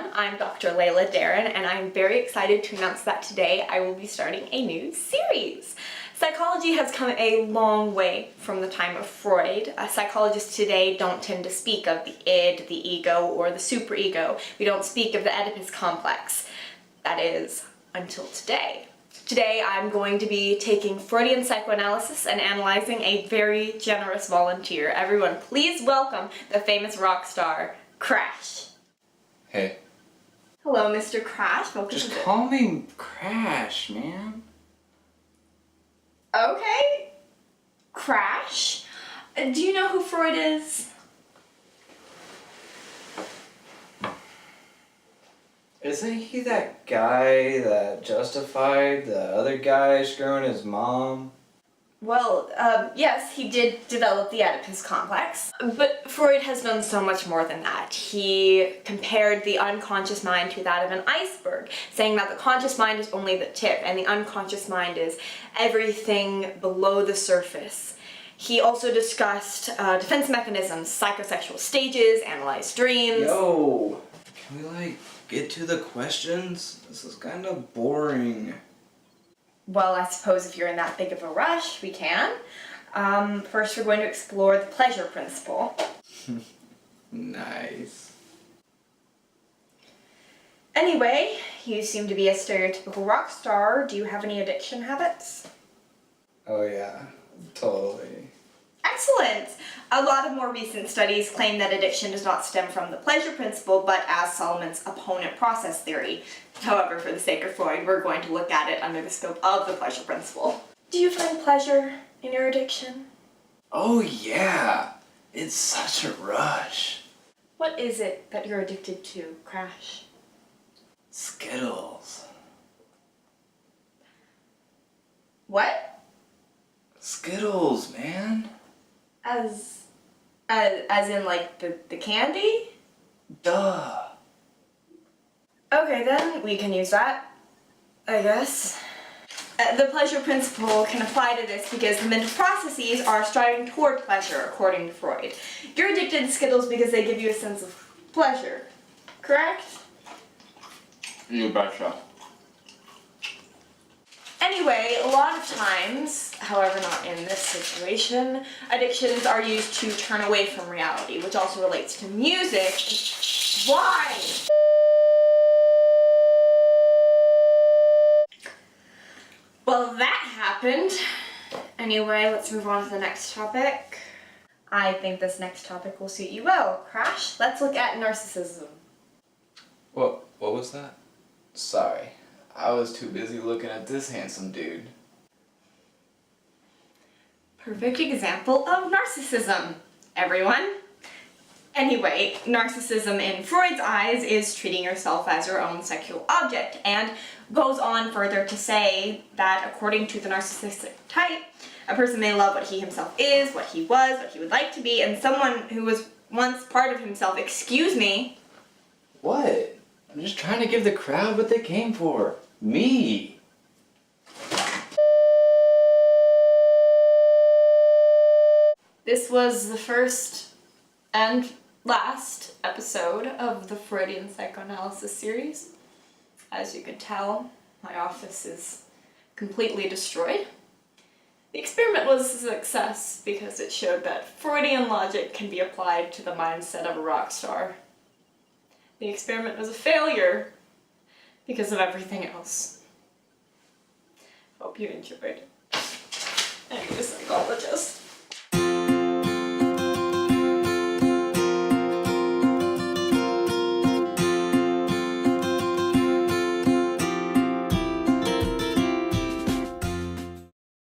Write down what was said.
everyone, I'm Dr. Layla Darren, and I'm very excited to announce that today I will be starting a new series. Psychology has come a long way from the time of Freud. Psychologists today don't tend to speak of the id, the ego, or the superego. We don't speak of the Oedipus complex. That is, until today. Today I'm going to be taking Freudian psychoanalysis and analyzing a very generous volunteer. Everyone, please welcome the famous rock star, Crash. Hey. Hello, Mr. Crash. Welcome Just to call me Crash, man. Okay. Crash. Do you know who Freud is? Isn't he that guy that justified the other guy screwing his mom? Well, yes, he did develop the Oedipus complex, but Freud has done so much more than that. He compared the unconscious mind to that of an iceberg, saying that the conscious mind is only the tip and the unconscious mind is everything below the surface. He also discussed defense mechanisms, psychosexual stages, analyzed dreams. Yo, can we get to the questions? This is kind of boring. Well, I suppose if you're in that big of a rush, we can. First, we're going to explore the pleasure principle. Nice. Anyway, you seem to be a stereotypical rock star. Do you have any addiction habits? Oh yeah, totally. Excellent! A lot of more recent studies claim that addiction does not stem from the pleasure principle, but as Solomon's opponent process theory. However, for the sake of Freud, we're going to look at it under the scope of the pleasure principle. Do you find pleasure in your addiction? Oh yeah, it's such a rush. What is it that you're addicted to, Crash? Skittles. What? Skittles, man. As in like the candy? Duh. Okay, then we can use that, I guess. The pleasure principle can apply to this because the mental processes are striving toward pleasure, according to Freud. You're addicted to Skittles because they give you a sense of pleasure, correct? You betcha. Anyway, a lot of times, however not in this situation, addictions are used to turn away from reality, which also relates to music. Why? Well, that happened. Anyway, let's move on to the next topic. I think this next topic will suit you well. Crash, let's look at narcissism. What was that? Sorry, I was too busy looking at this handsome dude. Perfect example of narcissism, everyone. Anyway, narcissism in Freud's eyes is treating yourself as your own sexual object, and goes on further to say that according to the narcissistic type, a person may love what he himself is, what he was, what he would like to be, and someone who was once part of himself, excuse me. What? I'm just trying to give the crowd what they came for. Me. This was the first and last episode of the Freudian Psychoanalysis series. As you could tell, my office is completely destroyed. The experiment was a success because it showed that Freudian logic can be applied to the mindset of a rock star. The experiment was a failure because of everything else. Hope you enjoyed. I'm a psychologist.